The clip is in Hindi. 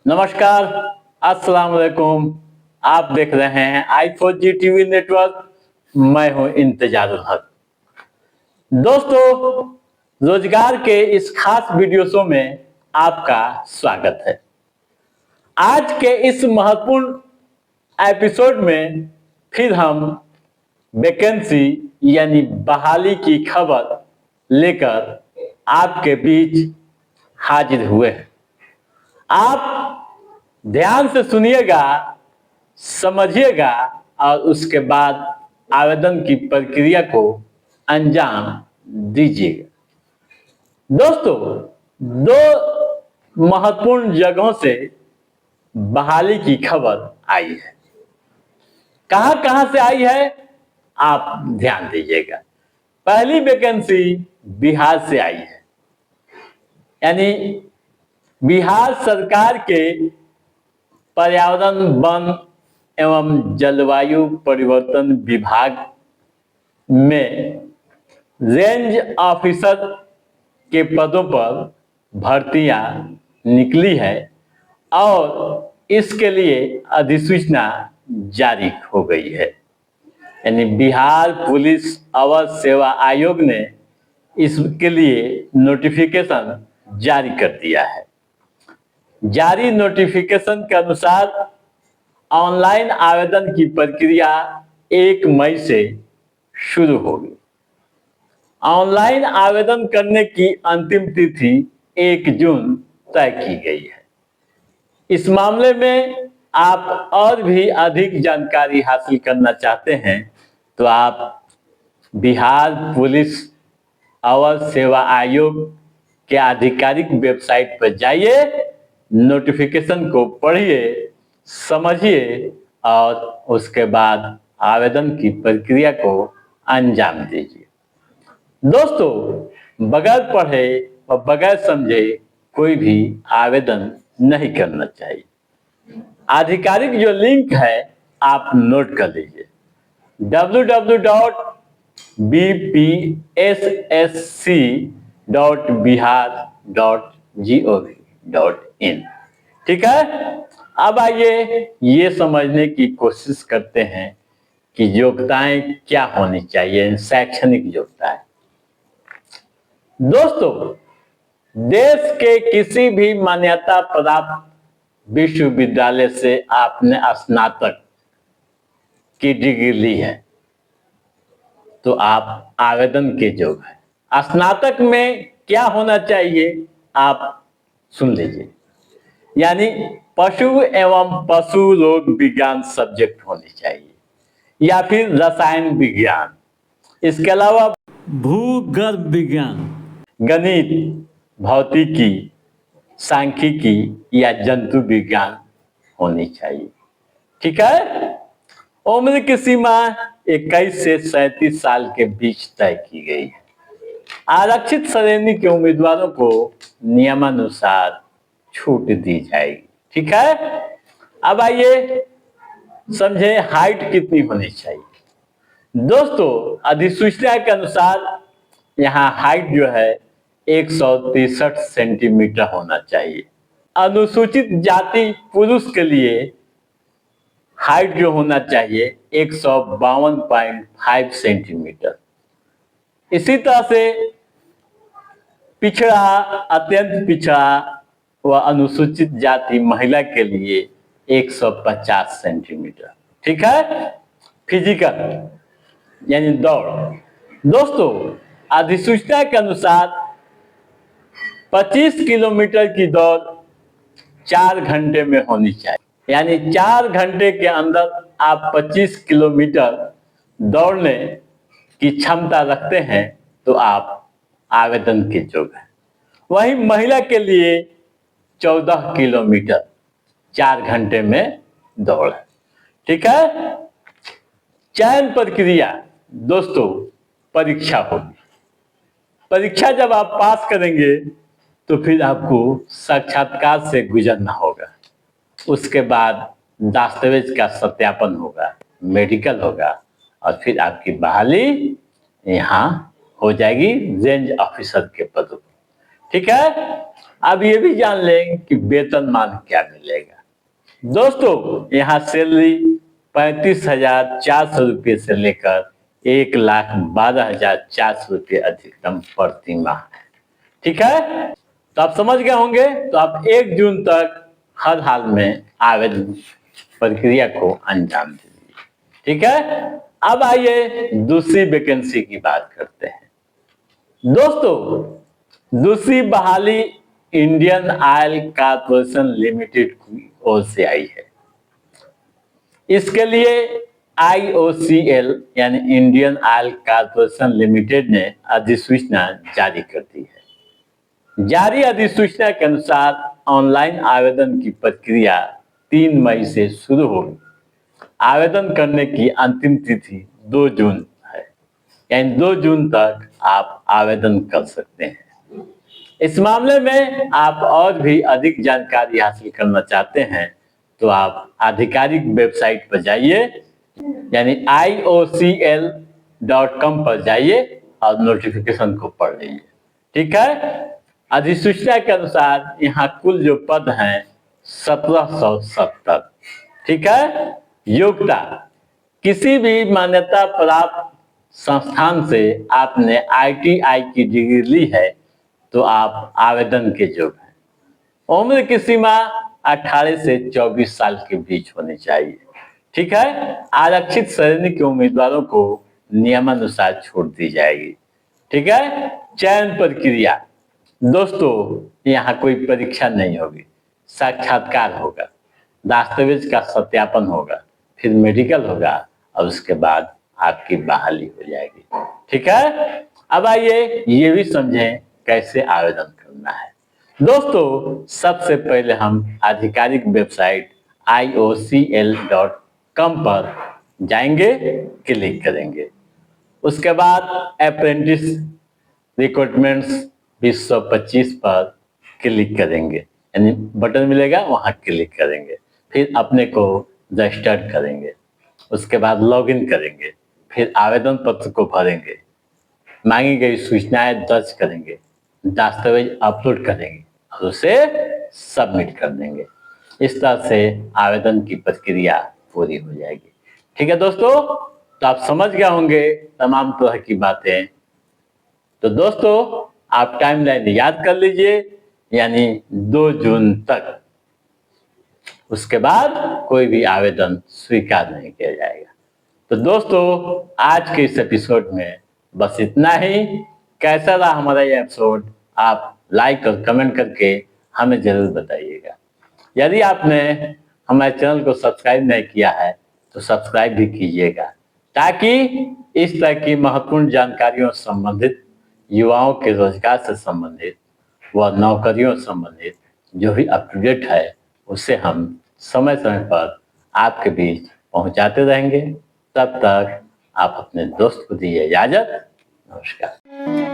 नमस्कार, अस्सलाम वालेकुम। आप देख रहे हैं i4G टीवी नेटवर्क। मैं हूं इंतजारुल हक। दोस्तों, रोजगार के इस खास वीडियो शो में आपका स्वागत है। आज के इस महत्वपूर्ण एपिसोड में फिर हम वैकेंसी यानी बहाली की खबर लेकर आपके बीच हाजिर हुए हैं। आप ध्यान से सुनिएगा, समझिएगा और उसके बाद आवेदन की प्रक्रिया को अंजाम दीजिएगा। दोस्तों, दो महत्वपूर्ण जगहों से बहाली की खबर आई है। कहां कहां से आई है, आप ध्यान दीजिएगा। पहली वैकेंसी बिहार से आई है, यानी बिहार सरकार के पर्यावरण, वन एवं जलवायु परिवर्तन विभाग में रेंज ऑफिसर के पदों पर भर्तियां निकली है और इसके लिए अधिसूचना जारी हो गई है। यानी बिहार पुलिस अवर सेवा आयोग ने इसके लिए नोटिफिकेशन जारी कर दिया है। जारी नोटिफिकेशन के अनुसार ऑनलाइन आवेदन की प्रक्रिया 1 मई से शुरू होगी। ऑनलाइन आवेदन करने की अंतिम तिथि 1 जून तय की गई है। इस मामले में आप और भी अधिक जानकारी हासिल करना चाहते हैं तो आप बिहार पुलिस अवर सेवा आयोग के आधिकारिक वेबसाइट पर जाइए, नोटिफिकेशन को पढ़िए, समझिए और उसके बाद आवेदन की प्रक्रिया को अंजाम दीजिए। दोस्तों, बगैर पढ़े और बगैर समझे कोई भी आवेदन नहीं करना चाहिए। आधिकारिक जो लिंक है आप नोट कर लीजिए, www.bpssc.bihar.gov.in। ठीक है। अब आइए ये समझने की कोशिश करते हैं कि योग्यताएं क्या होनी चाहिए, शैक्षणिक योग्यताएं। दोस्तों, देश के किसी भी मान्यता प्राप्त विश्वविद्यालय से आपने स्नातक की डिग्री ली है तो आप आवेदन के योग्य हैं। स्नातक में क्या होना चाहिए आप सुन लीजिए, यानी पशु एवं पशु रोग विज्ञान सब्जेक्ट होनी चाहिए या फिर रसायन विज्ञान। इसके अलावा भूगर्भ विज्ञान, गणित, भौतिकी, सांख्यिकी या जंतु विज्ञान होनी चाहिए। ठीक है। उम्र की सीमा 21 से 37 साल के बीच तय की गई है। आरक्षित श्रेणी के उम्मीदवारों को नियमानुसार छूट दी जाएगी। ठीक है। अब आइए समझे हाइट कितनी होनी चाहिए। दोस्तों, अधिसूचना के अनुसार यहाँ हाइट जो है 163 सेंटीमीटर होना चाहिए। अनुसूचित जाति पुरुष के लिए हाइट जो होना चाहिए 152.5 सेंटीमीटर। इसी तरह से पिछड़ा, अत्यंत पिछड़ा व अनुसूचित जाति महिला के लिए 150 सेंटीमीटर। ठीक है। फिजिकल यानी दौड़। दोस्तों, अधिसूचना के अनुसार 25 किलोमीटर की दौड़ 4 घंटे में होनी चाहिए। यानी 4 घंटे के अंदर आप 25 किलोमीटर दौड़ने की क्षमता रखते हैं तो आप आवेदन के योग्य हैं। वहीं महिला के लिए 14 किलोमीटर 4 घंटे में दौड़ है। ठीक है। चयन प्रक्रिया, दोस्तों, परीक्षा होगी। परीक्षा जब आप पास करेंगे तो फिर आपको साक्षात्कार से गुजरना होगा। उसके बाद दस्तावेज का सत्यापन होगा, मेडिकल होगा और फिर आपकी बहाली यहाँ हो जाएगी रेंज ऑफिसर के पद पर। ठीक है, अब ये भी जान लें कि वेतनमान क्या मिलेगा। दोस्तों यहाँ सैलरी 35,400 रुपये से लेकर 1,12,400 रुपये अधिकतम प्रति माह है। ठीक है, तो आप समझ गए होंगे। तो आप 1 जून तक हर हाल में आवेदन प्रक्रिया को अंजाम दीजिए। ठीक है, अब आइए दूसरी वैकेंसी की बात करते हैं। दोस्तों दूसरी बहाली इंडियन ऑयल कॉर्पोरेशन लिमिटेड की ओर से आई है। इसके लिए IOCL यानी इंडियन ऑयल कॉर्पोरेशन लिमिटेड ने अधिसूचना जारी कर दी है। जारी अधिसूचना के अनुसार ऑनलाइन आवेदन की प्रक्रिया 3 मई से शुरू होगी। आवेदन करने की अंतिम तिथि 2 जून है, यानी 2 जून तक आप आवेदन कर सकते हैं। इस मामले में आप और भी अधिक जानकारी हासिल करना चाहते हैं तो आप आधिकारिक वेबसाइट पर जाइए, यानी IOCL.com पर जाइए और नोटिफिकेशन को पढ़ लीजिए। ठीक है, अधिसूचना के अनुसार यहाँ कुल जो पद हैं 1770। ठीक है, योग्यता किसी भी मान्यता प्राप्त संस्थान से आपने ITI की डिग्री ली है तो आप आवेदन के योग्य हैं। उम्र की सीमा 18 से 24 साल के बीच होनी चाहिए। ठीक है, आरक्षित श्रेणी के उम्मीदवारों को नियमानुसार छूट दी जाएगी। ठीक है, चयन प्रक्रिया दोस्तों यहाँ कोई परीक्षा नहीं होगी, साक्षात्कार होगा, दस्तावेज का सत्यापन होगा, फिर मेडिकल होगा और उसके बाद आपकी बहाली हो जाएगी। ठीक है, अब आइए ये भी समझें कैसे आवेदन करना है। दोस्तों सबसे पहले हम आधिकारिक वेबसाइट IOCL.com पर जाएंगे, क्लिक करेंगे। उसके बाद अप्रेंटिस रिक्रूटमेंट्स 2025 पर क्लिक करेंगे, यानी बटन मिलेगा वहां क्लिक करेंगे। फिर अपने को रजिस्टर्ड करेंगे, उसके बाद लॉगिन करेंगे, फिर आवेदन पत्र को भरेंगे, मांगी गई सूचनाएं दर्ज करेंगे, दस्तावेज अपलोड करेंगे और उसे सबमिट कर देंगे। इस तरह से आवेदन की प्रक्रिया पूरी हो जाएगी। ठीक है दोस्तों, तो आप समझ गए होंगे तमाम तरह की बातें। तो दोस्तों आप टाइमलाइन याद कर लीजिए, यानी 2 जून तक। उसके बाद कोई भी आवेदन स्वीकार नहीं किया जाएगा। तो दोस्तों आज के इस एपिसोड में बस इतना ही। कैसा रहा हमारा ये एपिसोड आप लाइक और कमेंट करके हमें जरूर बताइएगा। यदि आपने हमारे चैनल को सब्सक्राइब नहीं किया है तो सब्सक्राइब भी कीजिएगा, ताकि इस तरह की महत्वपूर्ण जानकारियों से संबंधित, युवाओं के रोजगार से संबंधित व नौकरियों से संबंधित जो भी अप टू डेट है उसे हम समय समय पर आपके बीच पहुंचाते रहेंगे। तब तक आप अपने दोस्त को दीजिए इजाजत। नमस्कार।